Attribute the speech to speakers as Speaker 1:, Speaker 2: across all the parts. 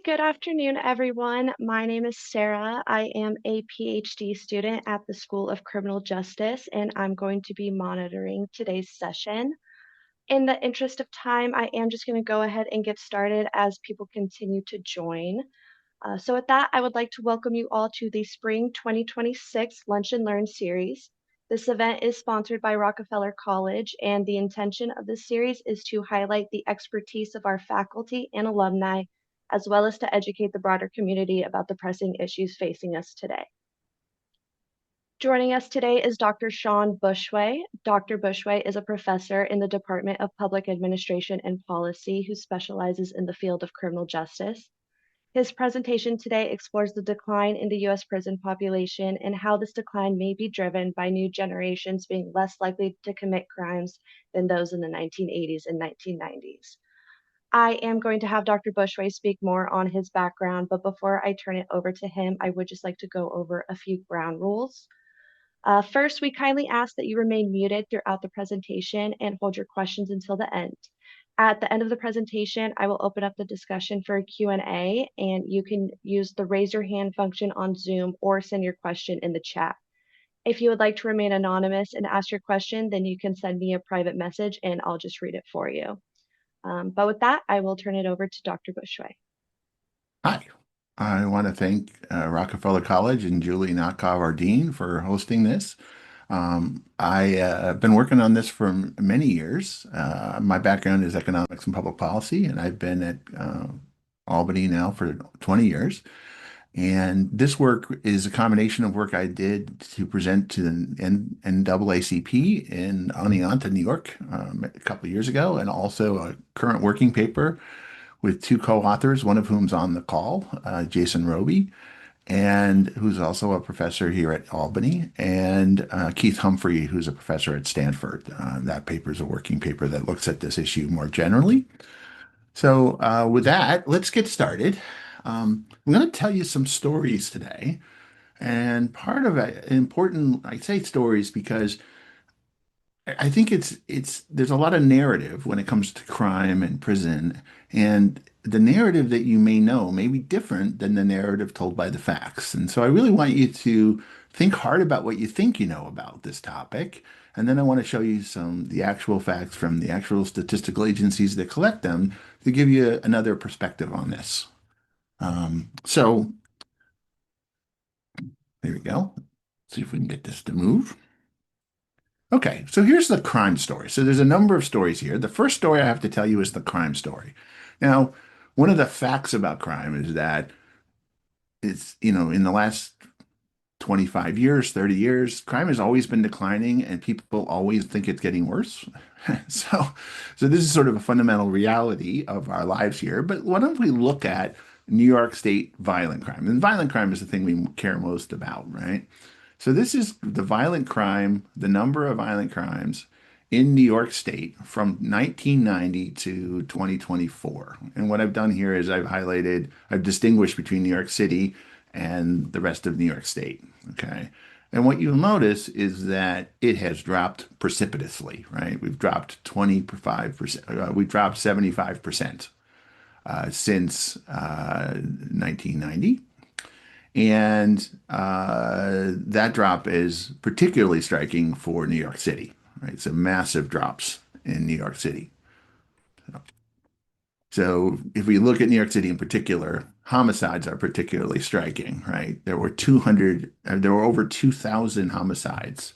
Speaker 1: Good afternoon, everyone. My name is Sarah. I am a PhD student at the School of Criminal Justice, and I'm going to be monitoring today's session. In the interest of time, I am just going to go ahead and get started as people continue to join. With that, I would like to welcome you all to the Spring 2026 Lunch and Learn series. This event is sponsored by Rockefeller College, and the intention of this series is to highlight the expertise of our faculty and alumni, as well as to educate the broader community about the pressing issues facing us today. Joining us today is Dr. Shawn Bushway. Dr. Bushway is a professor in the Department of Public Administration and Policy who specializes in the field of criminal justice. His presentation today explores the decline in the U.S. prison population and how this decline may be driven by new generations being less likely to commit crimes than those in the 1980s and 1990s. I am going to have Dr. Bushway speak more on his background, but before I turn it over to him, I would just like to go over a few ground rules. First, we kindly ask that you remain muted throughout the presentation and hold your questions until the end. At the end of the presentation, I will open up the discussion for a Q&A, and you can use the raise your hand function on Zoom or send your question in the chat. If you would like to remain anonymous and ask your question, then you can send me a private message and I'll just read it for you. But with that, I will turn it over to Dr. Bushway.
Speaker 2: Hi, I want to thank Rockefeller College and Julie Nakov, our dean, for hosting this. I have been working on this for many years. My background is economics and public policy, and I've been at Albany now for 20 years. And this work is a combination of work I did to present to the NAACP in Oneonta, New York, a couple of years ago, and also a current working paper with two co-authors, one of whom's on the call, Jason Roby, and who's also a professor here at Albany, and Keith Humphrey, who's a professor at Stanford. That paper is a working paper that looks at this issue more generally. So with that, let's get started. I'm going to tell you some stories today. And part of it, important, I say stories because I think there's a lot of narrative when it comes to crime and prison, and the narrative that you may know may be different than the narrative told by the facts. And so I really want you to think hard about what you think you know about this topic, and then I want to show you the actual facts from the actual statistical agencies that collect them to give you another perspective on this. So there we go. See if we can get this to move. Okay, so here's the crime story. So there's a number of stories here. The first story I have to tell you is the crime story. Now, one of the facts about crime is that in the last 25 years, 30 years, crime has always been declining and people always think it's getting worse. So, so this is sort of a fundamental reality of our lives here. But why don't we look at New York State violent crime? And violent crime is the thing we care most about, right? So this is the violent crime, the number of violent crimes in New York State from 1990 to 2024. And what I've done here is I've distinguished between New York City and the rest of New York State. Okay. And what you'll notice is that it has dropped precipitously, right? We've dropped 25%, we've dropped 75% since 1990. And that drop is particularly striking for New York City, right? So massive drops in New York City. So if we look at New York City in particular, homicides are particularly striking, right? There were over 2,000 homicides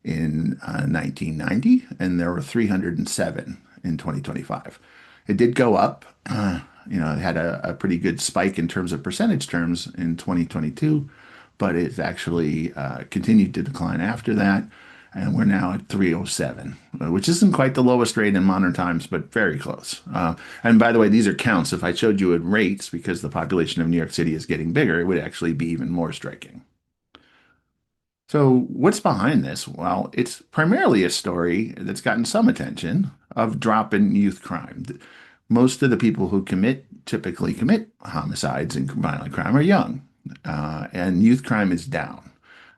Speaker 2: in 1990, and there were 307 in 2025. It did go up. It had a pretty good spike in terms of percentage terms in 2022, but it's actually continued to decline after that. And we're now at 307, which isn't quite the lowest rate in modern times, but very close. And by the way, these are counts. If I showed you in rates, because the population of New York City is getting bigger, it would actually be even more striking. So what's behind this? Well, it's primarily a story that's gotten some attention of drop in youth crime. Most of the people who typically commit homicides and violent crime are young, and youth crime is down.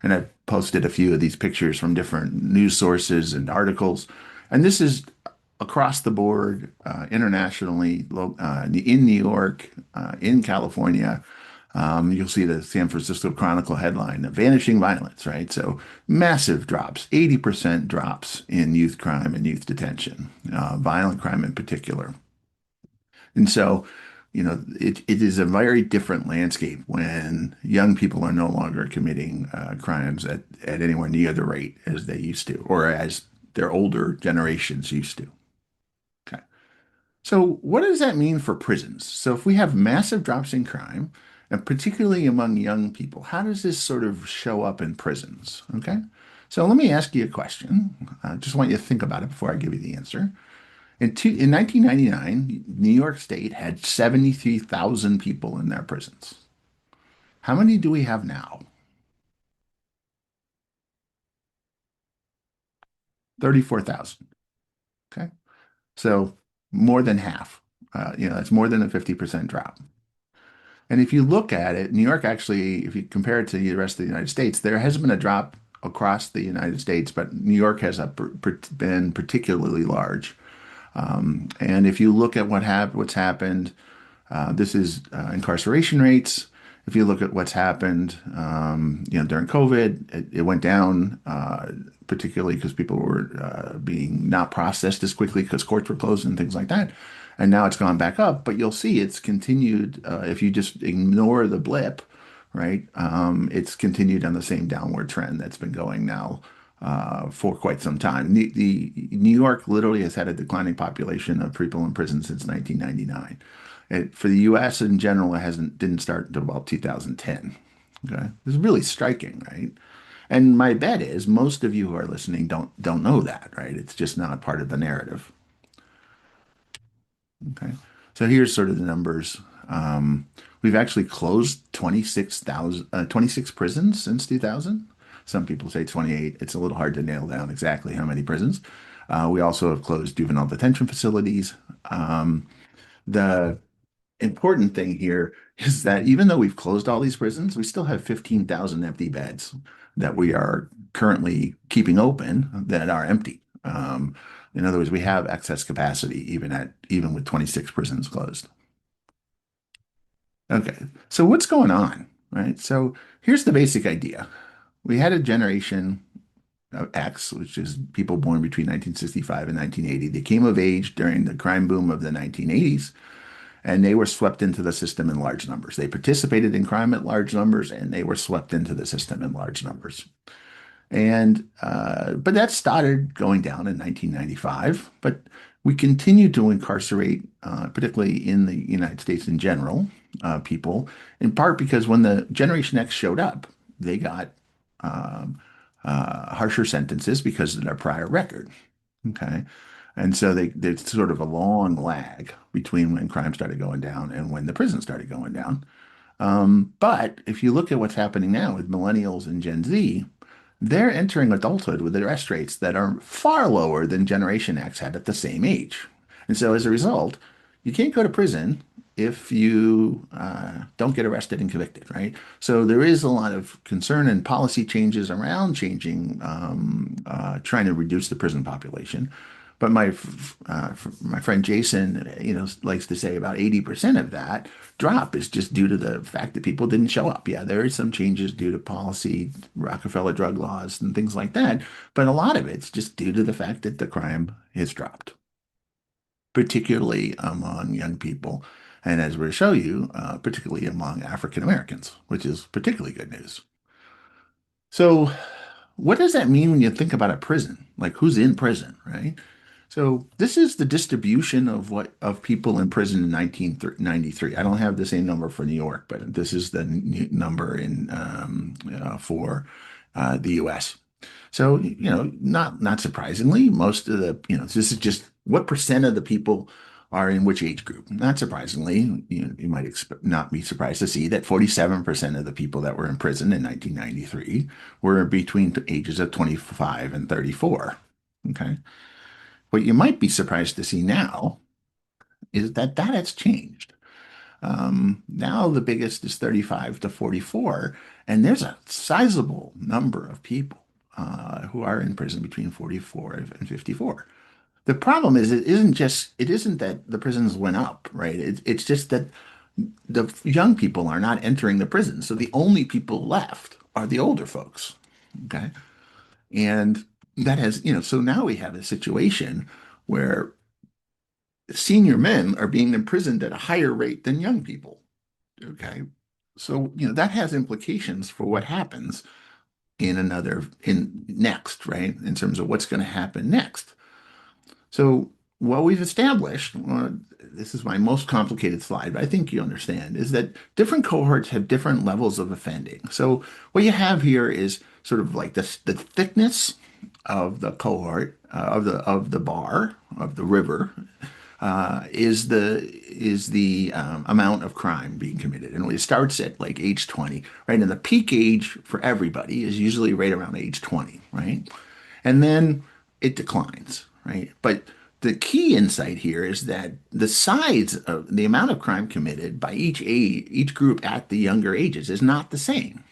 Speaker 2: And I've posted a few of these pictures from different news sources and articles. And this is across the board, internationally, in New York, in California. You'll see the San Francisco Chronicle headline, Vanishing Violence, right? So massive drops, 80% drops in youth crime and youth detention, violent crime in particular. And so, it is a very different landscape when young people are no longer committing crimes at anywhere near the rate as they used to, or as their older generations used to. Okay. So, what does that mean for prisons? So, if we have massive drops in crime, and particularly among young people, how does this sort of show up in prisons? Okay. So, let me ask you a question. I just want you to think about it before I give you the answer. In 1999, New York State had 73,000 people in their prisons. How many do we have now? 34,000. Okay. So more than half. That's more than a 50% drop. And if you look at it, New York actually, if you compare it to the rest of the United States, there has been a drop across the United States, but New York has been particularly large. And if you look at what's happened, this is incarceration rates. If you look at what's happened, during COVID, it went down, particularly because people were being not processed as quickly because courts were closed and things like that. And now it's gone back up, but you'll see it's continued. If you just ignore the blip, right? It's continued on the same downward trend that's been going now for quite some time. The New York literally has had a declining population of people in prison since 1999. For the U.S. in general, it hasn't didn't start until about 2010. Okay, this is really striking, right? And my bet is most of you who are listening don't know that, right? It's just not part of the narrative. Okay, so here's sort of the numbers. We've actually closed 26 prisons since 2000. Some people say 28. It's a little hard to nail down exactly how many prisons. We also have closed juvenile detention facilities. The important thing here is that even though we've closed all these prisons, we still have 15,000 empty beds that we are currently keeping open that are empty. In other words, we have excess capacity even with 26 prisons closed. Okay, so what's going on, right? So here's the basic idea. We had a generation of X, which is people born between 1965 and 1980. They came of age during the crime boom of the 1980s, and they were swept into the system in large numbers. They participated in crime at large numbers, and they were swept into the system in large numbers. And but that started going down in 1995. But we continued to incarcerate, particularly in the United States in general, people, in part because when the Generation X showed up, they got um, harsher sentences because of their prior record. Okay. And so there's sort of a long lag between when crime started going down and when the prison started going down. But if you look at what's happening now with millennials and Gen Z, they're entering adulthood with arrest rates that are far lower than Generation X had at the same age. And so as a result, you can't go to prison if you don't get arrested and convicted, right? So there is a lot of concern and policy changes around trying to reduce the prison population. But my friend Jason, likes to say about 80% of that drop is just due to the fact that people didn't show up. Yeah, there are some changes due to policy, Rockefeller drug laws, and things like that. But a lot of it's just due to the fact that the crime has dropped, particularly among young people. And as we'll show you, particularly among African Americans, which is particularly good news. So, what does that mean when you think about a prison? Like who's in prison, right? So this is the distribution of people in prison in 1993. I don't have the same number for New York, but this is the number for the U.S. So not surprisingly, most of the this is just what percent of the people are in which age group. Not surprisingly, you might not be surprised to see that 47% of the people that were in prison in 1993 were between the ages of 25 and 34. Okay. What you might be surprised to see now is that has changed. Now the biggest is 35 to 44, and there's a sizable number of people who are in prison between 44 and 54. The problem is it isn't that the prisons went up, right? It's just that the young people are not entering the prison. So the only people left are the older folks. Okay. And that has, so now we have a situation where senior men are being imprisoned at a higher rate than young people. Okay. So, that has implications for what happens in next, right? In terms of what's going to happen next. So what we've established, this is my most complicated slide, but I think you understand, is that different cohorts have different levels of offending. So what you have here is sort of like the thickness of the cohort of the bar of the river is the amount of crime being committed, and it starts at like age 20, right? And the peak age for everybody is usually right around age 20, right? And then it declines, right? But the key insight here is that the size of the amount of crime committed by each age, each group at the younger ages is not the same.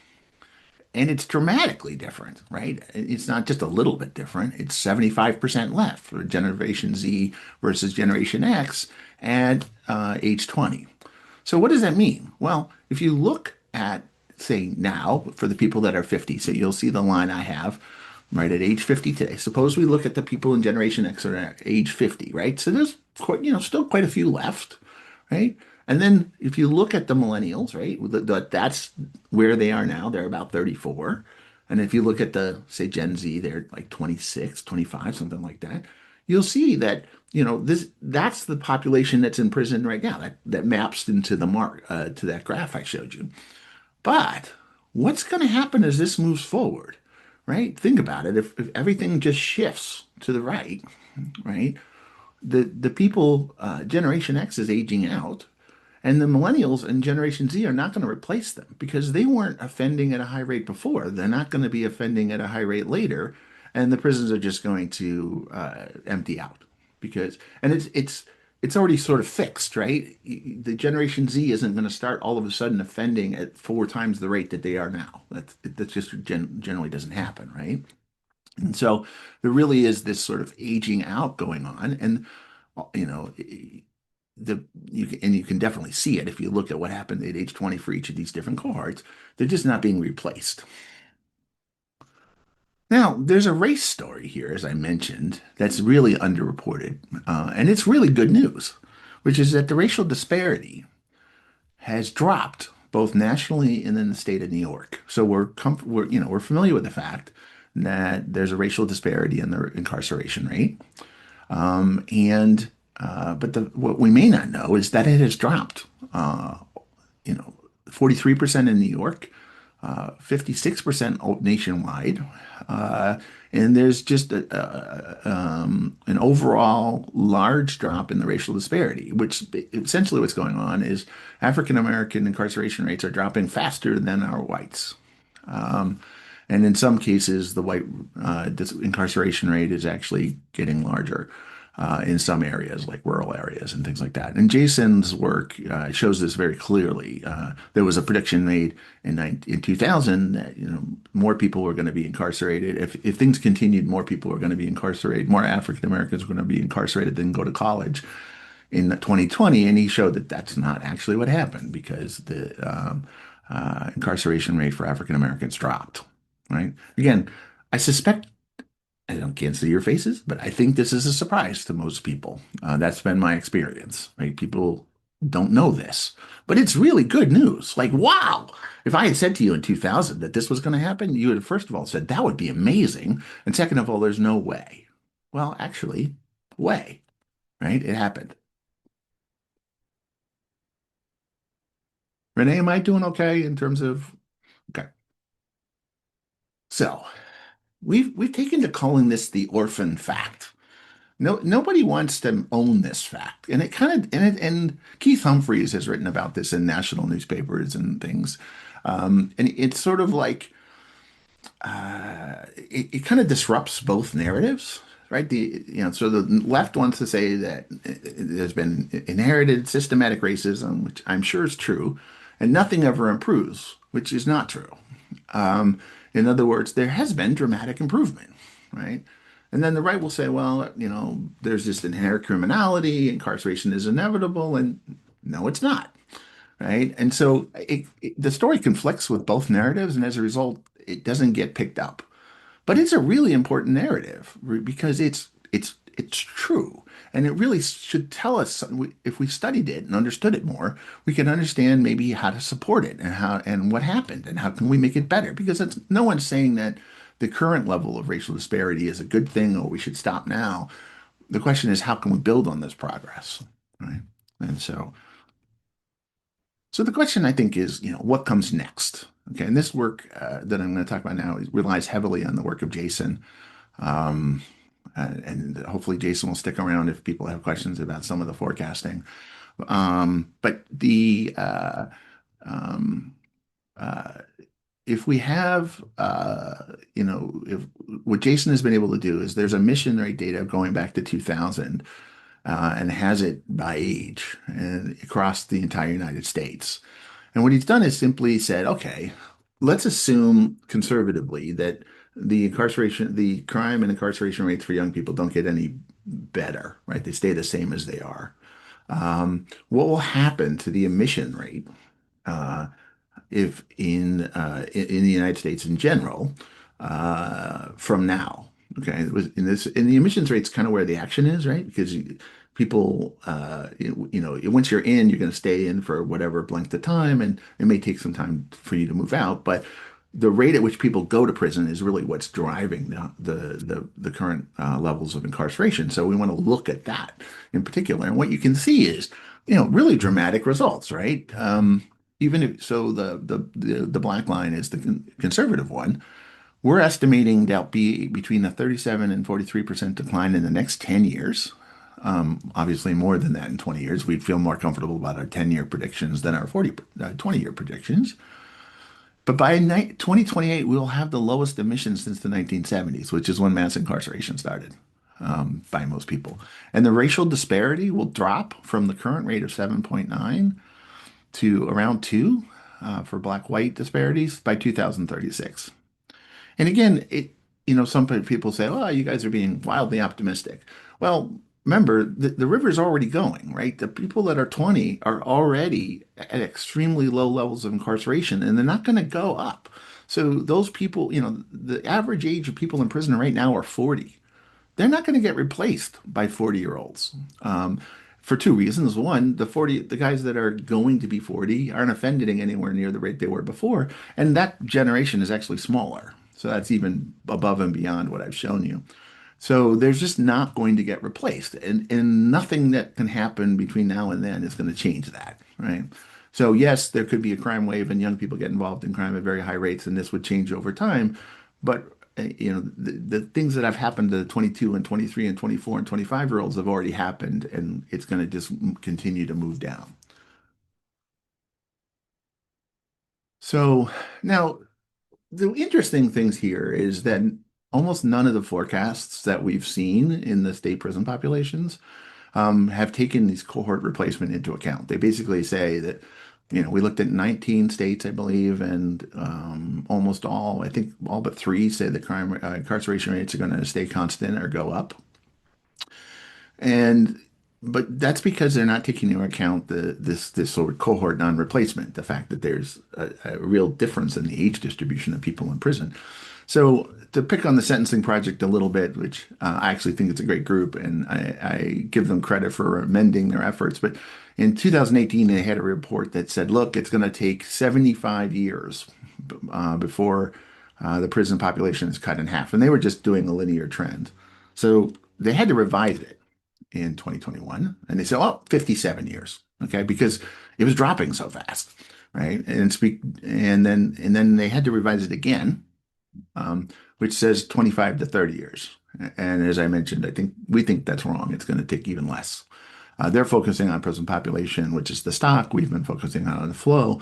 Speaker 2: And it's dramatically different, right? It's not just a little bit different. It's 75% left for Generation Z versus Generation X at age 20. So what does that mean? Well, if you look at, say, now for the people that are 50, so you'll see the line I have right at age 50 today. Suppose we look at the people in Generation X are at age 50, right? So there's quite, still quite a few left, right? And then if you look at the millennials, right, that's where they are now. They're about 34. And if you look at the, say, Gen Z, they're like 26, 25, something like that. You'll see that, that's the population that's in prison right now. That maps into the mark to that graph I showed you. But what's going to happen as this moves forward, right? Think about it. If everything just shifts to the right? The people, Generation X is aging out, and the millennials and Generation Z are not going to replace them because they weren't offending at a high rate before. They're not going to be offending at a high rate later, and the prisons are just going to empty out and it's already sort of fixed, right? The Generation Z isn't going to start all of a sudden offending at 4 times the rate that they are now. That's just generally doesn't happen, right? And so there really is this sort of aging out going on, and you know you can definitely see it if you look at what happened at age 20 for each of these different cohorts. They're just not being replaced. Now, there's a race story here, as I mentioned, that's really underreported, and it's really good news, which is that the racial disparity has dropped both nationally and in the state of New York. So we're familiar with the fact that there's a racial disparity in the incarceration rate. And but what we may not know is that it has dropped. You know, 43% in New York, 56% nationwide, and there's just an overall large drop in the racial disparity. Which essentially what's going on is African American incarceration rates are dropping faster than our whites. Um, and in some cases, the white incarceration rate is actually getting larger in some areas, like rural areas and things like that. And Jason's work shows this very clearly. There was a prediction made in 2000 that more people were going to be incarcerated. If things continued, more people were going to be incarcerated. More African Americans were going to be incarcerated than go to college in 2020, and he showed that that's not actually what happened because the incarceration rate for African Americans dropped. Right? Again, I suspect can't see your faces, but I think this is a surprise to most people. That's been my experience. Right? People don't know this, but it's really good news. Like, wow! If I had said to you in 2000 that this was going to happen, you would have first of all said that would be amazing, and second of all, there's no way. Well, actually, way. Right? It happened. Renee, am I doing okay in terms of okay? So we've taken to calling this the orphan fact. No, nobody wants to own this fact, and it kind of and Keith Humphreys has written about this in national newspapers and things, and it's sort of like it kind of disrupts both narratives, right? So the left wants to say that there's been inherited systematic racism, which I'm sure is true, and nothing ever improves, which is not true. In other words, there has been dramatic improvement, right? And then the right will say, well, there's just inherent criminality, incarceration is inevitable, and no, it's not, right? And so the story conflicts with both narratives, and as a result, it doesn't get picked up. But it's a really important narrative because it's true, and it really should tell us something. If we studied it and understood it more, we can understand maybe how to support it and how and what happened and how can we make it better. Because no one's saying that the current level of racial disparity is a good thing or we should stop now. The question is how can we build on this progress, right? And so the question I think is, what comes next? Okay, and this work that I'm going to talk about now relies heavily on the work of Jason. Um, and hopefully Jason will stick around if people have questions about some of the forecasting. But um, uh, if we have, if what Jason has been able to do is there's emission rate data going back to 2000 and has it by age and across the entire United States. And what he's done is simply said, okay, let's assume conservatively that the crime and incarceration rates for young people don't get any better, right? They stay the same as they are. What will happen to the emission rate uh, if in the United States in general from now? Okay, in the emissions rate's kind of where the action is, right? Because people, once you're in, you're going to stay in for whatever length of time, and it may take some time for you to move out. But the rate at which people go to prison is really what's driving the current levels of incarceration. So we want to look at that in particular, and what you can see is, really dramatic results, right? Even if so, the black line is the conservative one. We're estimating there'll be between a 37 and 43% decline in the next 10 years. Obviously, more than that in 20 years. We'd feel more comfortable about our 10-year predictions than our 20-year predictions. But by 2028, we'll have the lowest emissions since the 1970s, which is when mass incarceration started by most people. And the racial disparity will drop from the current rate of 7.9 to around 2 for black-white disparities by 2036. And again, some people say, "Oh, you guys are being wildly optimistic." Well, remember, the river's already going, right? The people that are 20 are already at extremely low levels of incarceration, and they're not going to go up. So those people, the average age of people in prison right now are 40. They're not going to get replaced by 40-year-olds for two reasons. One, the guys that are going to be 40 aren't offending anywhere near the rate they were before, and that generation is actually smaller. So that's even above and beyond what I've shown you. So there's just not going to get replaced, and nothing that can happen between now and then is going to change that, right? So yes, there could be a crime wave, and young people get involved in crime at very high rates, and this would change over time. But the things that have happened to 22 and 23 and 24 and 25-year-olds have already happened, and it's going to just continue to move down. So now the interesting things here is that almost none of the forecasts that we've seen in the state prison populations have taken these cohort replacement into account. They basically say that, we looked at 19 states, I believe, and almost all, I think all but three say the crime incarceration rates are going to stay constant or go up. And but that's because they're not taking into account this sort of cohort non-replacement, the fact that there's a real difference in the age distribution of people in prison. So to pick on the Sentencing Project a little bit, which I actually think it's a great group, and I give them credit for amending their efforts. But in 2018, they had a report that said, look, it's going to take 75 years before the prison population is cut in half. And they were just doing a linear trend. So they had to revise it in 2021, and they said, "Oh, 57 years." Okay, because it was dropping so fast, right? And then they had to revise it again, which says 25 to 30 years. And as I mentioned, we think that's wrong. It's going to take even less. They're focusing on prison population, which is the stock. We've been focusing on the flow.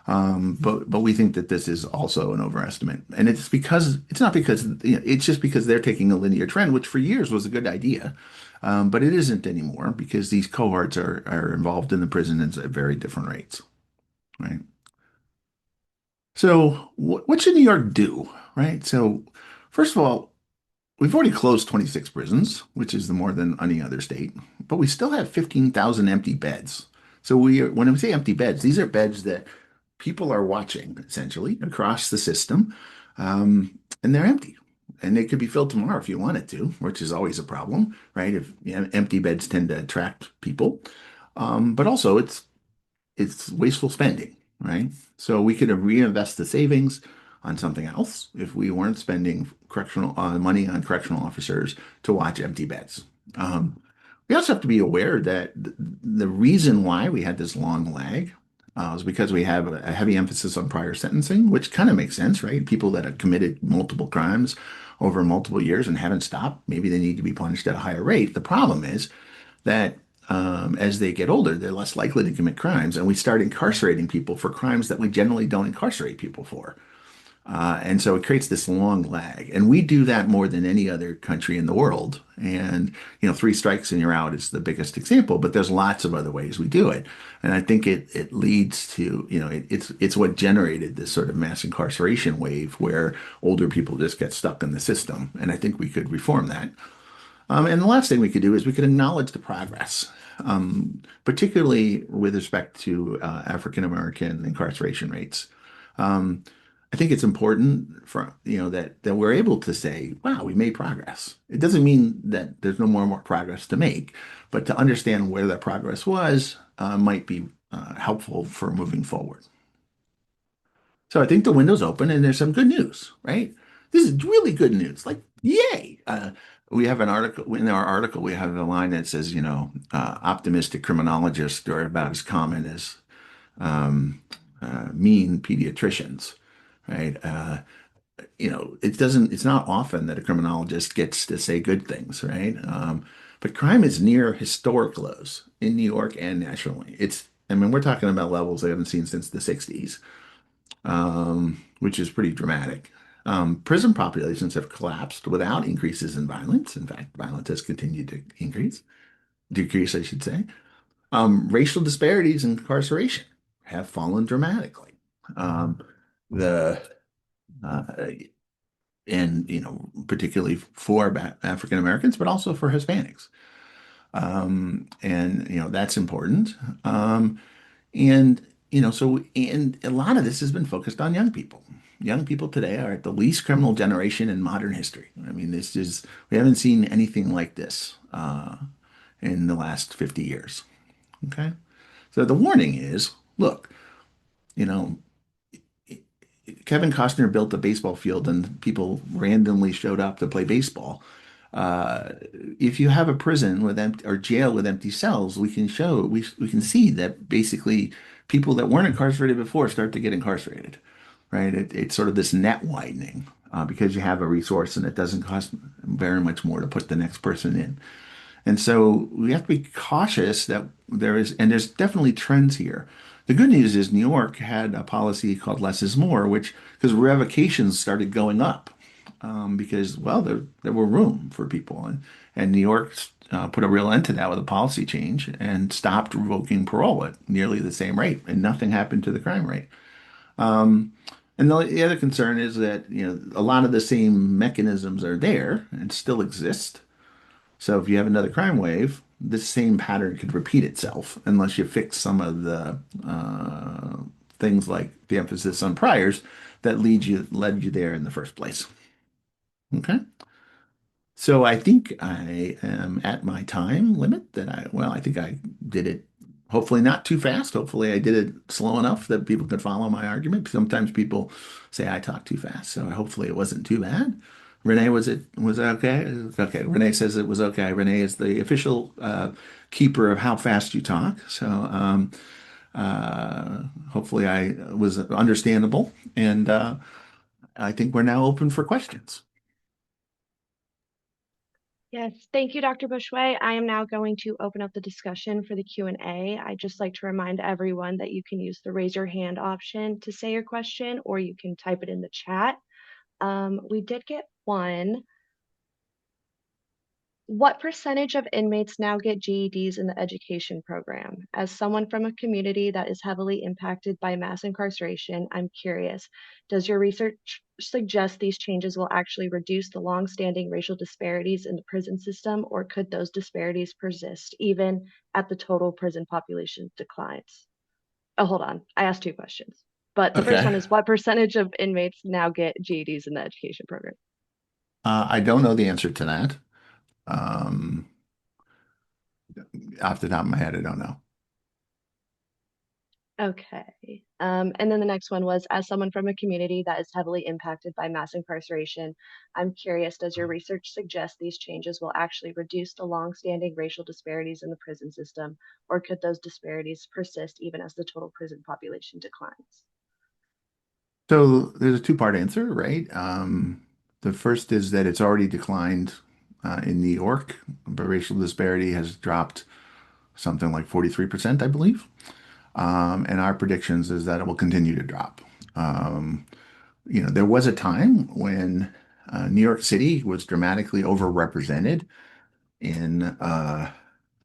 Speaker 2: But we think that this is also an overestimate, and it's not because it's just because they're taking a linear trend, which for years was a good idea, but it isn't anymore because these cohorts are involved in the prison at very different rates, right? So what should New York do, right? So first of all, we've already closed 26 prisons, which is more than any other state, but we still have 15,000 empty beds. So when we say empty beds, these are beds that people are watching essentially across the system, and they're empty. And they could be filled tomorrow if you wanted to, which is always a problem, right? If empty beds tend to attract people, but also it's wasteful spending, right? So we could reinvest the savings on something else if we weren't spending correctional money on correctional officers to watch empty beds. Um, we also have to be aware that the reason why we had this long lag is because we have a heavy emphasis on prior sentencing, which kind of makes sense, right? People that have committed multiple crimes over multiple years and haven't stopped, maybe they need to be punished at a higher rate. The problem is that as they get older, they're less likely to commit crimes, and we start incarcerating people for crimes that we generally don't incarcerate people for. And so it creates this long lag. And we do that more than any other country in the world. And, three strikes and you're out is the biggest example, but there's lots of other ways we do it. And I think it leads to, it's what generated this sort of mass incarceration wave where older people just get stuck in the system. And I think we could reform that. And the last thing we could do is we could acknowledge the progress, particularly with respect to African American incarceration rates. Um, I think it's important for that we're able to say, "Wow, we made progress." It doesn't mean that there's no more progress to make, but to understand where that progress was might be helpful for moving forward. So I think the window's open and there's some good news, right? This is really good news. Like, yay! We have an article in our article. We have a line that says, optimistic criminologists are about as common as mean pediatricians, right? It's not often that a criminologist gets to say good things, right? But crime is near historic lows in New York and nationally. I mean, we're talking about levels I haven't seen since the 60s, which is pretty dramatic. Prison populations have collapsed without increases in violence. In fact, violence has continued to decrease, I should say. Racial disparities in incarceration have fallen dramatically. The uh, and particularly for African Americans, but also for Hispanics. And that's important. And and a lot of this has been focused on young people. Young people today are at the least criminal generation in modern history. I mean, we haven't seen anything like this in the last 50 years. Okay. So the warning is, look, you know, Kevin Costner built a baseball field and people randomly showed up to play baseball. If you have a prison with empty or jail with empty cells, we can see that basically people that weren't incarcerated before start to get incarcerated, right? It's sort of this net widening because you have a resource and it doesn't cost very much more to put the next person in. And so we have to be cautious that there's definitely trends here. The good news is New York had a policy called less is more, because revocations started going up because, well, there were room for people. And New York put a real end to that with a policy change and stopped revoking parole at nearly the same rate, and nothing happened to the crime rate. Um, and the other concern is that, a lot of the same mechanisms are there and still exist. So if you have another crime wave, this same pattern could repeat itself unless you fix some of the things like the emphasis on priors that led you there in the first place. Okay. So I think I am at my time limit I think I did it hopefully not too fast. Hopefully I did it slow enough that people could follow my argument. Sometimes people say I talk too fast, so hopefully it wasn't too bad. Renee, was it okay? Okay. Renee says it was okay. Renee is the official keeper of how fast you talk. So hopefully I was understandable. And I think we're now open for questions.
Speaker 1: Yes, thank you, Dr. Bushway. I am now going to open up the discussion for the Q&A. I'd just like to remind everyone that you can use the raise your hand option to say your question, or you can type it in the chat. We did get one. What percentage of inmates now get GEDs in the education program? As someone from a community that is heavily impacted by mass incarceration, I'm curious, does your research suggest these changes will actually reduce the long-standing racial disparities in the prison system, or could those disparities persist even at the total prison population declines? Oh, hold on. I asked two questions. But the first
Speaker 2: Okay.
Speaker 1: one is what percentage of inmates now get GEDs in the education program?
Speaker 2: I don't know the answer to that. Um, Off the top of my head, I don't know.
Speaker 1: Okay. And then the next one was, as someone from a community that is heavily impacted by mass incarceration, I'm curious, does your research suggest these changes will actually reduce the long-standing racial disparities in the prison system, or could those disparities persist even as the total prison population declines?
Speaker 2: So there's a two-part answer, right? The first is that it's already declined in New York, but racial disparity has dropped something like 43%, I believe. And our predictions is that it will continue to drop. Um, there was a time when New York City was dramatically overrepresented in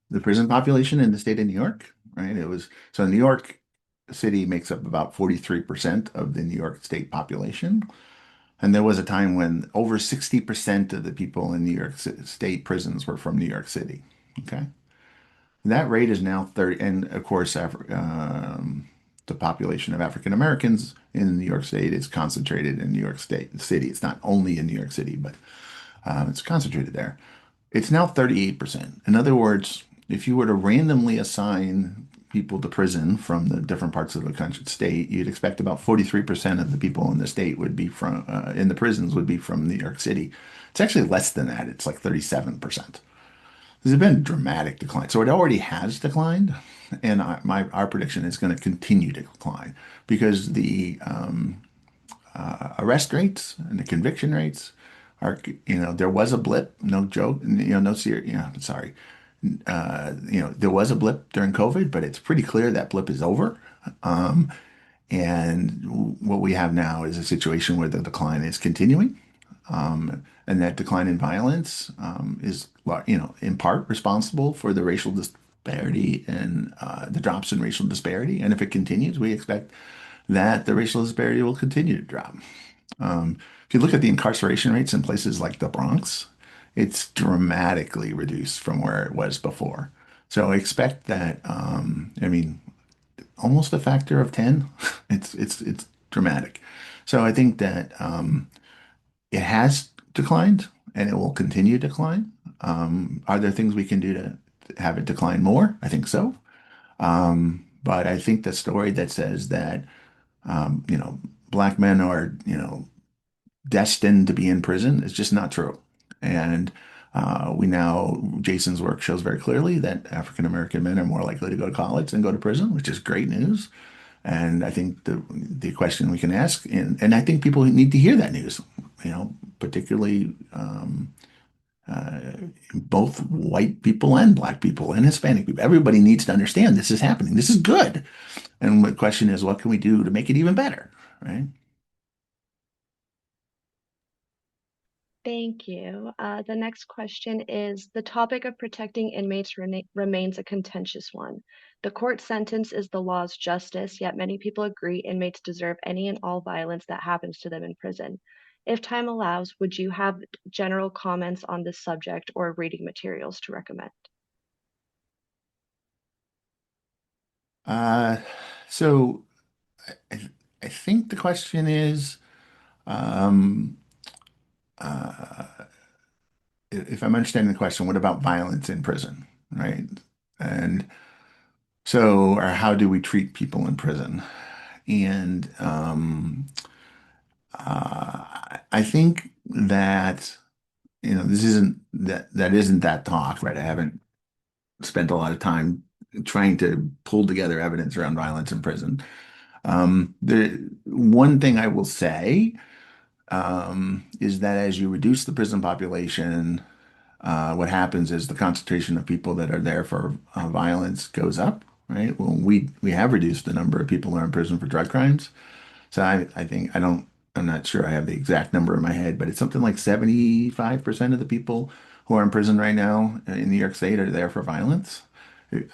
Speaker 2: the prison population in the state of New York, right? It was so New York City makes up about 43% of the New York state population. And there was a time when over 60% of the people in New York State prisons were from New York City. Okay. That rate is now 30. And of course, the population of African Americans in New York State is concentrated in New York State City. It's not only in New York City, but it's concentrated there. It's now 38%. In other words, if you were to randomly assign people to prison from the different parts of the country, state, you'd expect about 43% of the people in the state would be from, in the prisons would be from New York City. It's actually less than that. It's like 37%. There's been a dramatic decline. So it already has declined, and our prediction is going to continue to decline because the arrest rates and the conviction rates are, there was a blip, no joke, no serious, sorry. There was a blip during COVID, but it's pretty clear that blip is over. Um, and what we have now is a situation where the decline is continuing. And that decline in violence is, in part responsible for the racial disparity and the drops in racial disparity. And if it continues, we expect that the racial disparity will continue to drop. Um, if you look at the incarceration rates in places like the Bronx, it's dramatically reduced from where it was before. So expect that, I mean, almost a factor of 10. It's dramatic. So I think that it has declined and it will continue to decline. Are there things we can do to have it decline more? I think so. But I think the story that says that black men are, destined to be in prison is just not true. And Jason's work shows very clearly that African American men are more likely to go to college than go to prison, which is great news. And I think the question we can ask, and I think people need to hear that news, particularly uh, both white people and black people and Hispanic people. Everybody needs to understand this is happening. This is good. And the question is, what can we do to make it even better? Right?
Speaker 1: Thank you. The next question is, the topic of protecting inmates remains a contentious one. The court sentence is the law's justice, yet many people agree inmates deserve any and all violence that happens to them in prison. If time allows, would you have general comments on this subject or reading materials to recommend?
Speaker 2: Uh, so I, I think the question is, um, uh, if I'm understanding the question, what about violence in prison, right? And or how do we treat people in prison? And I think that this isn't that isn't that talk, right? I haven't spent a lot of time trying to pull together evidence around violence in prison. The one thing I will say is that as you reduce the prison population, what happens is the concentration of people that are there for violence goes up, right? Well, we have reduced the number of people who are in prison for drug crimes. So I think I'm not sure I have the exact number in my head, but it's something like 75% of the people who are in prison right now in New York State are there for violence.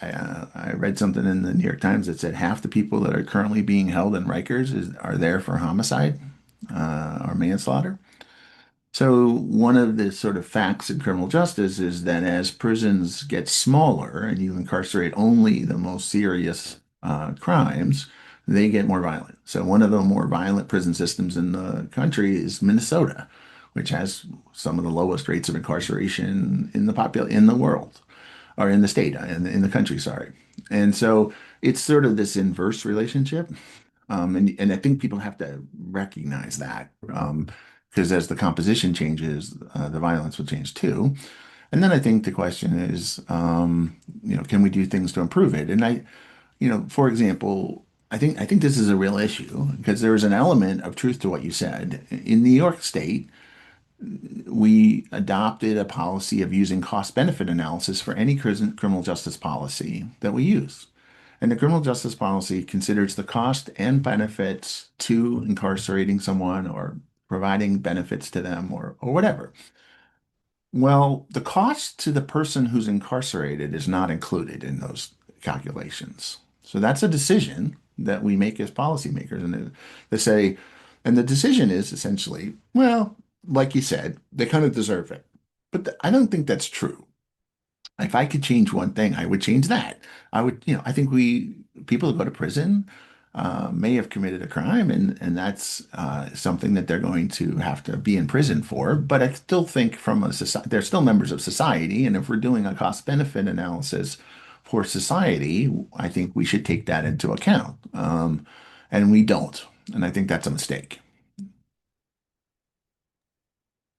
Speaker 2: I read something in the New York Times that said half the people that are currently being held in Rikers are there for homicide or manslaughter. So one of the sort of facts in criminal justice is that as prisons get smaller and you incarcerate only the most serious crimes, they get more violent. So one of the more violent prison systems in the country is Minnesota, which has some of the lowest rates of incarceration in in the world, or in the state, in the country, sorry. And so it's sort of this inverse relationship. And I think people have to recognize that because as the composition changes, the violence will change too. And then I think the question is, can we do things to improve it? And for example, I think this is a real issue because there is an element of truth to what you said. In New York State, we adopted a policy of using cost benefit analysis for any criminal justice policy that we use. And the criminal justice policy considers the cost and benefits to incarcerating someone or providing benefits to them or whatever. Well, the cost to the person who's incarcerated is not included in those calculations. So that's a decision that we make as policymakers. And they say, and the decision is essentially, well, like you said, they kind of deserve it. But I don't think that's true. If I could change one thing, I would change that. I think people who go to prison may have committed a crime, and that's something that they're going to have to be in prison for. But I still think from a society, they're still members of society, and if we're doing a cost benefit analysis for society, I think we should take that into account. And we don't, and I think that's a mistake.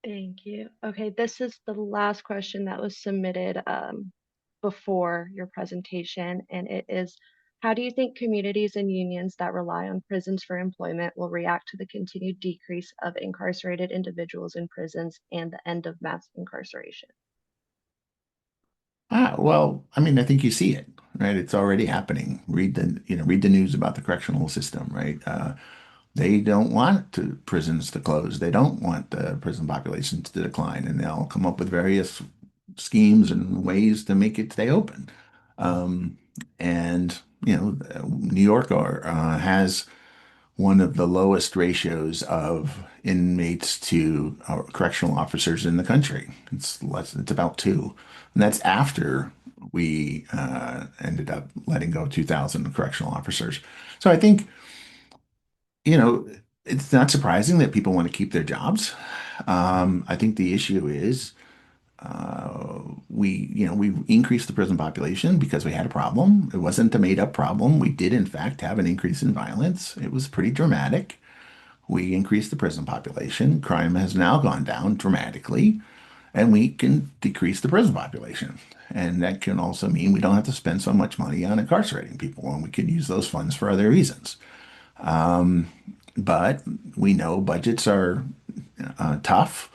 Speaker 1: Thank you. Okay, this is the last question that was submitted before your presentation, and it is, how do you think communities and unions that rely on prisons for employment will react to the continued decrease of incarcerated individuals in prisons and the end of mass incarceration?
Speaker 2: Well, I mean, I think you see it, right? It's already happening. Read the news about the correctional system, right? They don't want prisons to close. They don't want the prison populations to decline, and they'll come up with various schemes and ways to make it stay open. Um, and New York has one of the lowest ratios of inmates to correctional officers in the country. It's less. It's about two, and that's after we ended up letting go 2,000 correctional officers. So I think you know, it's not surprising that people want to keep their jobs. I think the issue is we increased the prison population because we had a problem. It wasn't a made-up problem. We did, in fact, have an increase in violence. It was pretty dramatic. We increased the prison population. Crime has now gone down dramatically, and we can decrease the prison population. And that can also mean we don't have to spend so much money on incarcerating people, and we can use those funds for other reasons. Um, but we know budgets are tough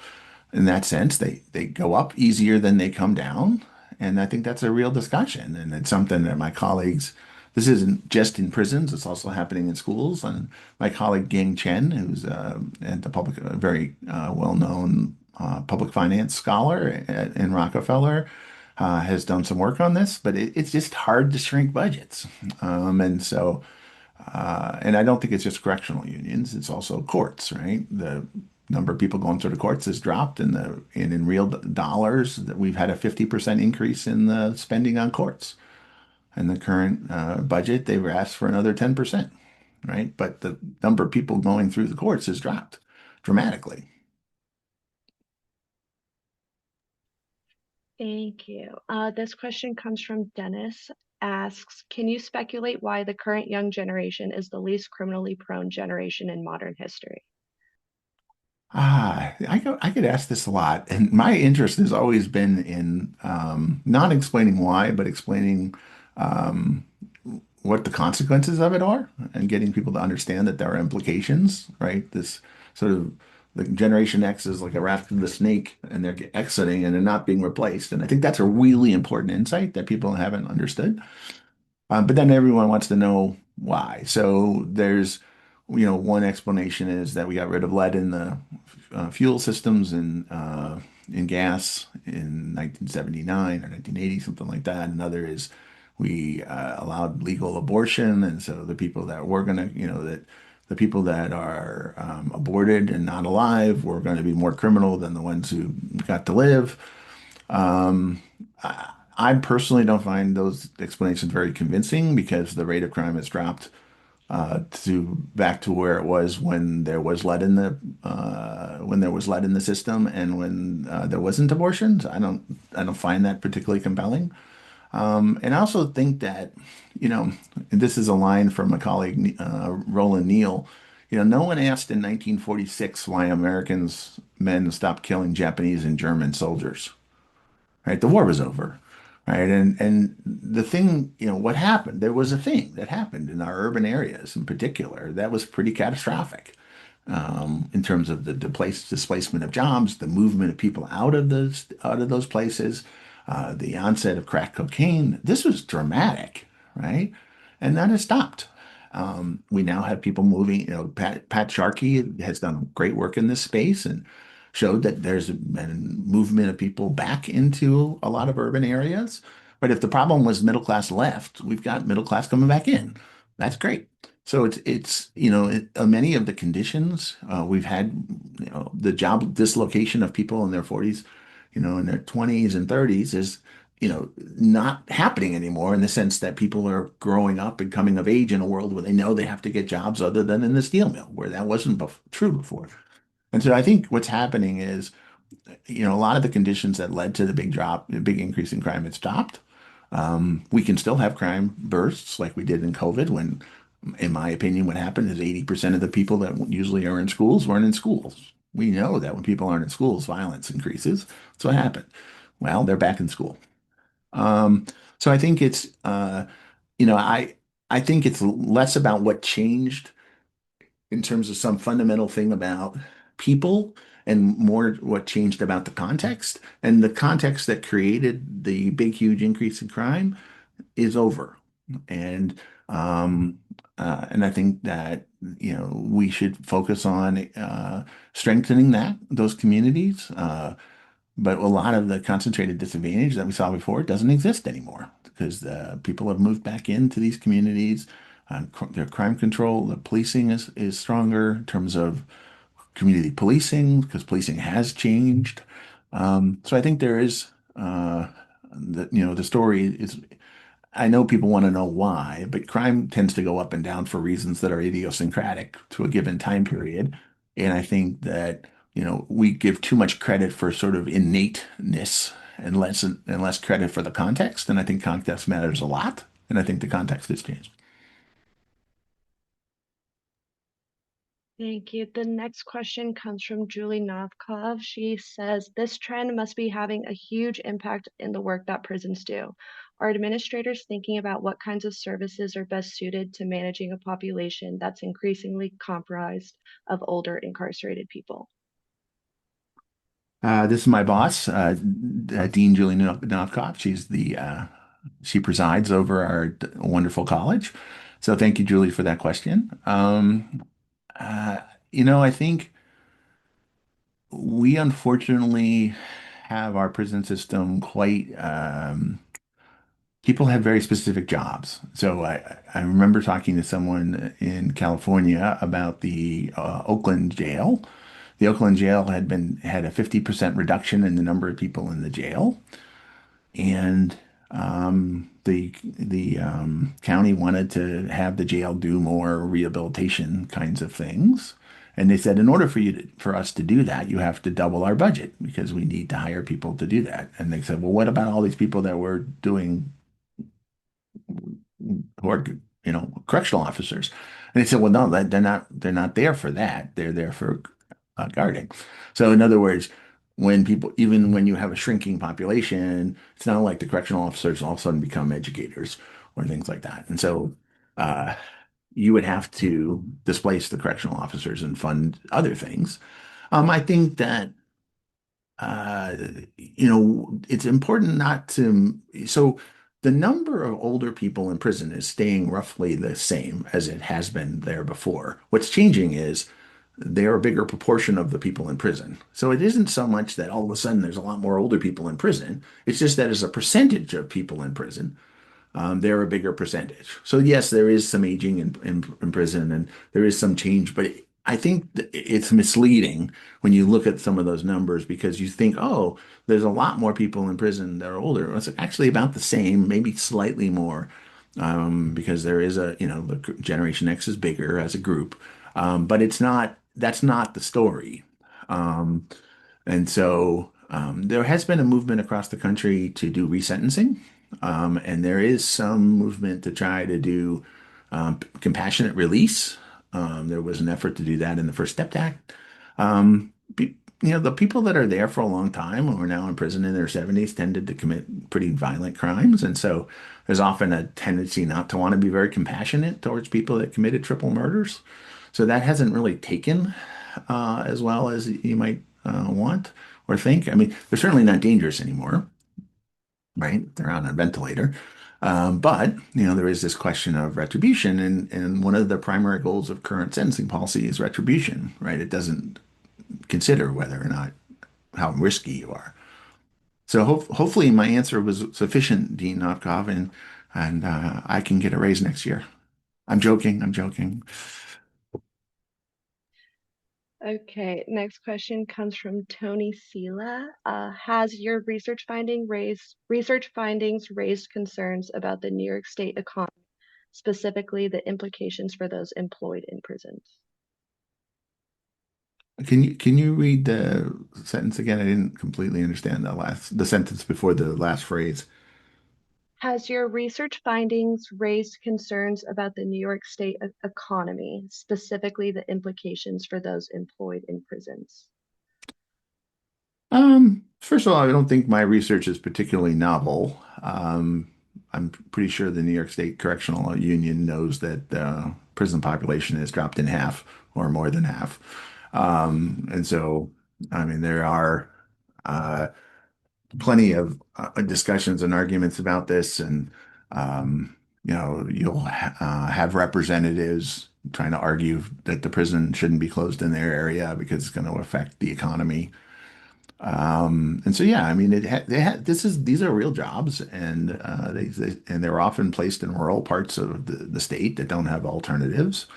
Speaker 2: in that sense. They go up easier than they come down, and I think that's a real discussion. And it's something that my colleagues. This isn't just in prisons; it's also happening in schools. And my colleague Ging Chen, who's at the public, a very well-known public finance scholar in Rockefeller, has done some work on this. But it's just hard to shrink budgets, and so. And I don't think it's just correctional unions, it's also courts, right? The number of people going through the courts has dropped and in real dollars that we've had a 50% increase in the spending on courts. And the current budget, they've asked for another 10%, right? But the number of people going through the courts has dropped dramatically.
Speaker 1: Thank you. This question comes from Dennis. Asks, can you speculate why the current young generation is the least criminally prone generation in modern history?
Speaker 2: I could ask this a lot, and my interest has always been in not explaining why, but explaining um, what the consequences of it are, and getting people to understand that there are implications, right? This sort of the Generation X is like a rat from the snake, and they're exiting and they're not being replaced, and I think that's a really important insight that people haven't understood. But then everyone wants to know why. So one explanation is that we got rid of lead in the fuel systems in gas in 1979 or 1980, something like that. Another is we allowed legal abortion, and so the people that were going to, that the people that are aborted and not alive were going to be more criminal than the ones who got to live. Um, I personally don't find those explanations very convincing because the rate of crime has dropped to back to where it was when there was lead in the system and when there wasn't abortions. I don't find that particularly compelling. And I also think that, you know, this is a line from a colleague, Roland Neal. No one asked in 1946 why Americans men stopped killing Japanese and German soldiers. Right? The war was over. Right. And the thing, what happened? There was a thing that happened in our urban areas in particular that was pretty catastrophic in terms of the displacement of jobs, the movement of people out of those places, the onset of crack cocaine. This was dramatic, right? And that has stopped. We now have people moving. Pat Sharkey has done great work in this space and showed that there's been movement of people back into a lot of urban areas. But if the problem was middle class left, we've got middle class coming back in. That's great. So many of the conditions we've had, the job dislocation of people in their 40s, in their 20s and 30s is, not happening anymore in the sense that people are growing up and coming of age in a world where they know they have to get jobs other than in the steel mill, where that wasn't true before. And so I think what's happening is, a lot of the conditions that led to the big increase in crime had stopped. We can still have crime bursts like we did in COVID when, in my opinion, what happened is 80% of the people that usually are in schools weren't in schools. We know that when people aren't in schools, violence increases. That's what happened. Well, they're back in school. Um, so I think you know, I, I think it's less about what changed in terms of some fundamental thing about people and more what changed about the context. And the context that created the big, huge increase in crime is over. And and I think that we should focus on strengthening those communities. But a lot of the concentrated disadvantage that we saw before doesn't exist anymore because people have moved back into these communities. Their crime control, the policing is stronger in terms of community policing because policing has changed. So I think there is the story is. I know people want to know why, but crime tends to go up and down for reasons that are idiosyncratic to a given time period. And I think that, we give too much credit for sort of innateness and less credit for the context. And I think context matters a lot. And I think the context has changed.
Speaker 1: Thank you. The next question comes from Julie Novkov. She says, this trend must be having a huge impact in the work that prisons do. Are administrators thinking about what kinds of services are best suited to managing a population that's increasingly comprised of older incarcerated people?
Speaker 2: This is my boss, Dean Julie Novkov. She presides over our wonderful college. So thank you, Julie, for that question. Uh, I think we unfortunately have our prison system quite, people have very specific jobs. So I remember talking to someone in California about the Oakland jail. The Oakland jail had a 50% reduction in the number of people in the jail. And the county wanted to have the jail do more rehabilitation kinds of things. And they said, in order for us to do that, you have to double our budget because we need to hire people to do that. And they said, well, what about all these people that we're doing who are, correctional officers? And they said, well, no, they're not there for that. They're there for guarding. So in other words, even when you have a shrinking population, it's not like the correctional officers all of a sudden become educators or things like that. And so uh, you would have to displace the correctional officers and fund other things. I think that it's important not to. So the number of older people in prison is staying roughly the same as it has been there before. What's changing is they're a bigger proportion of the people in prison. So it isn't so much that all of a sudden there's a lot more older people in prison. It's just that as a percentage of people in prison, they're a bigger percentage. So yes, there is some aging in prison and there is some change, but I think it's misleading when you look at some of those numbers because you think, oh, there's a lot more people in prison that are older. It's actually about the same, maybe slightly more, because there is the Generation X is bigger as a group, but that's not the story. Um, and so there has been a movement across the country to do resentencing. And there is some movement to try to do compassionate release. There was an effort to do that in the First Step Act. The people that are there for a long time who are now in prison in their 70s tended to commit pretty violent crimes. And so there's often a tendency not to want to be very compassionate towards people that committed triple murders. So that hasn't really taken as well as you might want or think. I mean, they're certainly not dangerous anymore, right? They're on a ventilator. But there is this question of retribution, and one of the primary goals of current sentencing policy is retribution, right? It doesn't consider whether or not how risky you are. So hopefully my answer was sufficient, Dean Novkov, and I can get a raise next year. I'm joking. I'm joking.
Speaker 1: Okay, next question comes from Tony Sela. Has your research findings raised concerns about the New York State economy, specifically the implications for those employed in prisons?
Speaker 2: Can you read the sentence again? I didn't completely understand the sentence before the last phrase.
Speaker 1: Has your research findings raised concerns about the New York State economy, specifically the implications for those employed in prisons?
Speaker 2: First of all, I don't think my research is particularly novel. I'm pretty sure the New York State Correctional Union knows that the prison population has dropped in half or more than half. And so, I mean, there are uh, plenty of discussions and arguments about this, and you'll have representatives trying to argue that the prison shouldn't be closed in their area because it's going to affect the economy. And so, yeah, I mean, these are real jobs, and and they're often placed in rural parts of the state that don't have alternatives.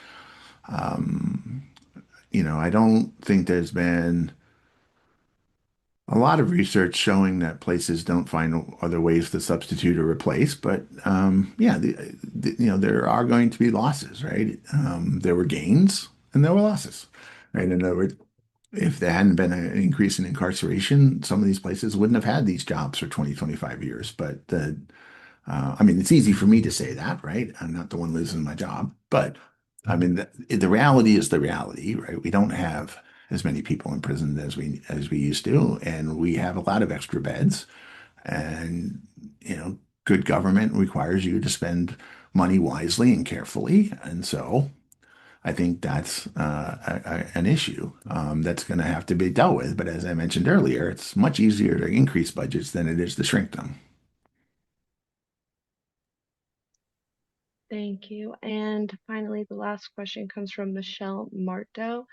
Speaker 2: Um, I don't think there's been a lot of research showing that places don't find other ways to substitute or replace, but yeah, there are going to be losses, right? There were gains and there were losses, right? In other words, if there hadn't been an increase in incarceration, some of these places wouldn't have had these jobs for 20, 25 years. But I mean, it's easy for me to say that, right? I'm not the one losing my job, but I mean, the reality is the reality, right? We don't have as many people in prison as we used to, and we have a lot of extra beds. And good government requires you to spend money wisely and carefully, and so I think that's an issue that's going to have to be dealt with. But as I mentioned earlier, it's much easier to increase budgets than it is to shrink them.
Speaker 1: Thank you. And finally, the last question comes from Michelle Marto.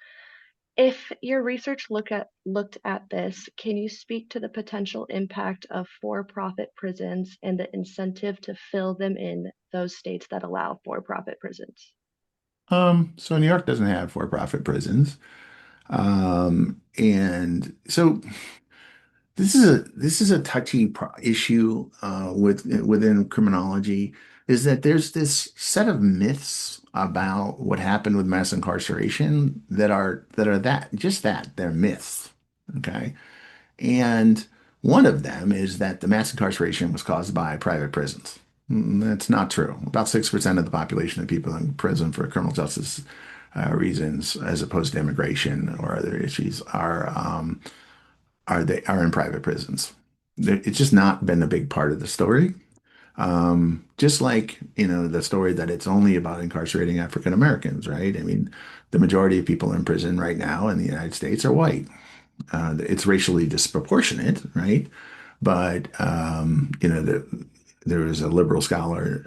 Speaker 1: If your research looked at this, can you speak to the potential impact of for-profit prisons and the incentive to fill them in those states that allow for-profit prisons?
Speaker 2: So New York doesn't have for-profit prisons. And so this is a touchy issue within criminology, is that there's this set of myths about what happened with mass incarceration that just that they're myths. Okay. And one of them is that the mass incarceration was caused by private prisons. That's not true. About 6% of the population of people in prison for criminal justice reasons, as opposed to immigration or other issues, are in private prisons. It's just not been a big part of the story. Just like, the story that it's only about incarcerating African Americans, right? I mean, the majority of people in prison right now in the United States are white. It's racially disproportionate, right? But there was a liberal scholar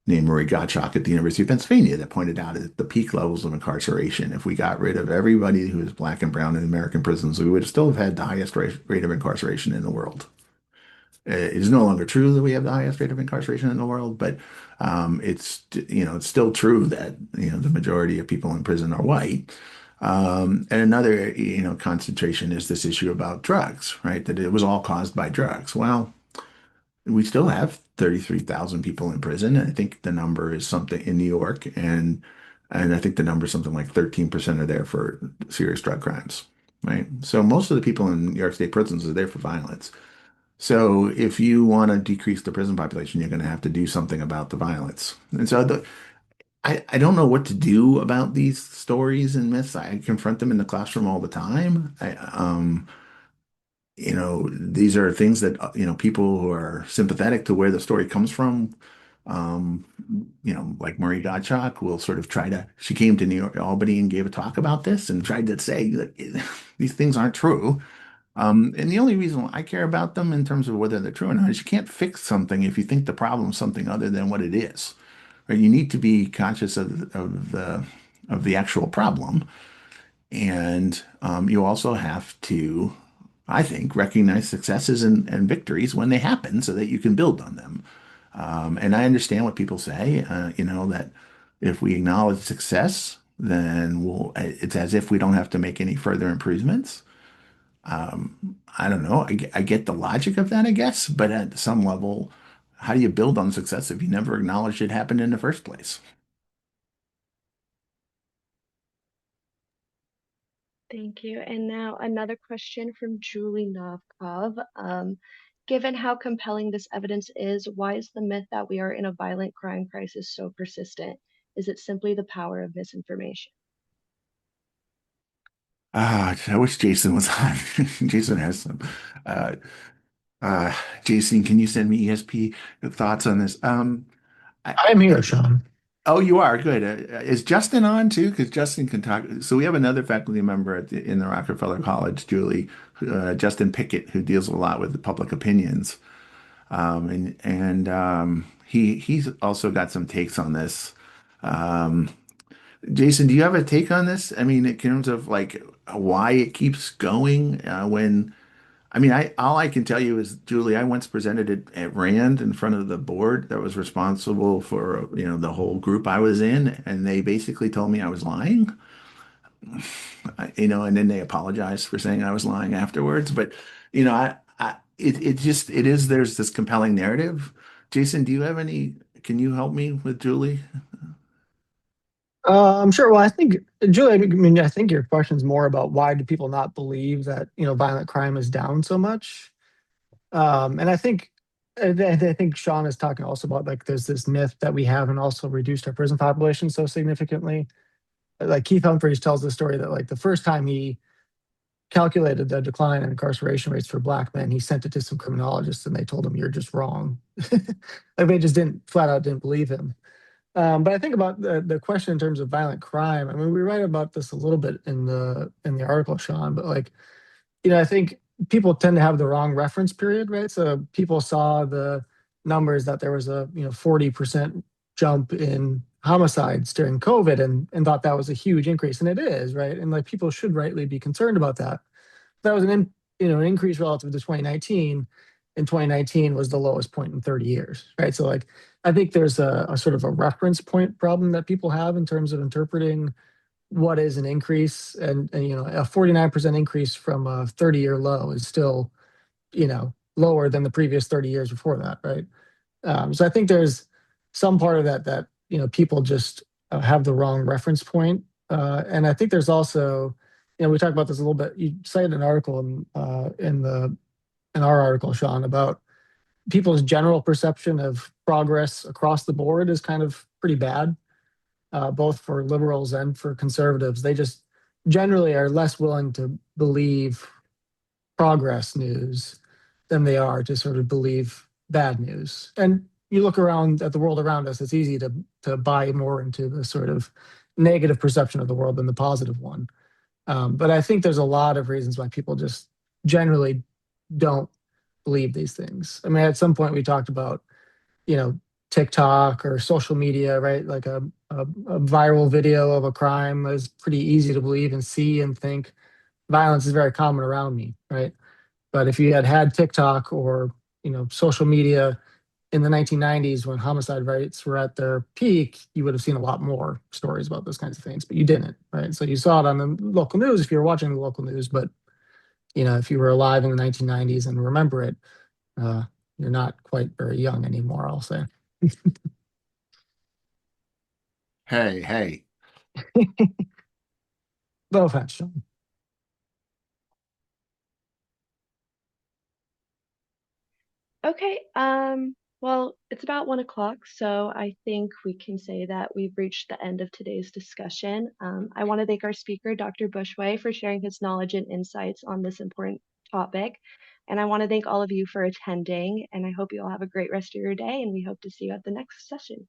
Speaker 2: named Marie Gottschalk at the University of Pennsylvania that pointed out at the peak levels of incarceration, if we got rid of everybody who is black and brown in American prisons, we would still have had the highest rate of incarceration in the world. It is no longer true that we have the highest rate of incarceration in the world, but it's still true that the majority of people in prison are white. And another concentration is this issue about drugs, right? That it was all caused by drugs. Well, we still have 33,000 people in prison. And I think the number is something in New York, and I think the number is something like 13% are there for serious drug crimes, right? So most of the people in New York State prisons are there for violence. So if you want to decrease the prison population, you're going to have to do something about the violence. And so I don't know what to do about these stories and myths. I confront them in the classroom all the time. These are things that, people who are sympathetic to where the story comes from, um, like Marie Gottschalk will sort of she came to New York, Albany and gave a talk about this and tried to say that these things aren't true. And the only reason I care about them in terms of whether they're true or not is you can't fix something if you think the problem's something other than what it is. Right? You need to be conscious of the actual problem, and you also have to, I think, recognize successes and victories when they happen so that you can build on them. And I understand what people say, that if we acknowledge success, then it's as if we don't have to make any further improvements. I don't know. I get the logic of that, I guess, but at some level, how do you build on success if you never acknowledged it happened in the first place?
Speaker 1: Thank you. And now another question from Julie Novkov. Given how compelling this evidence is, why is the myth that we are in a violent crime crisis so persistent? Is it simply the power of misinformation?
Speaker 2: I wish Jason was on. Jason has some. Uh, Jason, can you send me ESP thoughts on this? I,
Speaker 3: I'm here, Shawn.
Speaker 2: oh, you are good. Is Justin on too? Because Justin can talk. So we have another faculty member in the Rockefeller College, Julie, Justin Pickett, who deals a lot with the public opinions. He's also got some takes on this. Um, Jason, do you have a take on this? I mean, in terms of like why it keeps going when I mean, I all I can tell you is, Julie, I once presented it at Rand in front of the board that was responsible for, the whole group I was in, and they basically told me I was lying. And then they apologized for saying I was lying afterwards. But, it is, there's this compelling narrative. Jason, can you help me with Julie?
Speaker 3: I'm sure. Well, I think, Julie, I mean, I think your question is more about why do people not believe that, violent crime is down so much? And I think Shawn is talking also about like there's this myth that we haven't also reduced our prison population so significantly. Like Keith Humphreys tells the story that like the first time he calculated the decline in incarceration rates for black men, he sent it to some criminologists and they told him you're just wrong. Like they just didn't flat out didn't believe him. But I think about the question in terms of violent crime. I mean, we write about this a little bit in the article, Shawn. But like, I think people tend to have the wrong reference period, right? So people saw the numbers that there was a 40% jump in homicides during COVID and thought that was a huge increase, and it is, right? And like people should rightly be concerned about that. That was an increase relative to 2019, and 2019 was the lowest point in 30 years, right? So like I think there's a sort of a reference point problem that people have in terms of interpreting what is an increase, and a 49% increase from a 30-year low is still lower than the previous 30 years before that, right? So I think there's some part of that people just have the wrong reference point, and I think there's also we talked about this a little bit. You cited an article in our article, Shawn, about people's general perception of progress across the board is kind of pretty bad, both for liberals and for conservatives. They just generally are less willing to believe progress news than they are to sort of believe bad news. And you look around at the world around us, it's easy to buy more into the sort of negative perception of the world than the positive one. But I think there's a lot of reasons why people just generally don't believe these things. I mean, at some point we talked about, you know, TikTok or social media, right? Like a viral video of a crime is pretty easy to believe and see and think violence is very common around me, right? But if you had had TikTok or social media in the 1990s when homicide rates were at their peak, you would have seen a lot more stories about those kinds of things, but you didn't, right? So you saw it on the local news if you were watching the local news, but if you were alive in the 1990s and remember it, uh, you're not quite very young anymore, I'll say.
Speaker 2: Hey, hey.
Speaker 3: No offense, Sean.
Speaker 1: Okay, well, it's about 1 o'clock, so I think we can say that we've reached the end of today's discussion. I want to thank our speaker, Dr. Bushway, for sharing his knowledge and insights on this important topic. And I want to thank all of you for attending, and I hope you all have a great rest of your day, and we hope to see you at the next session.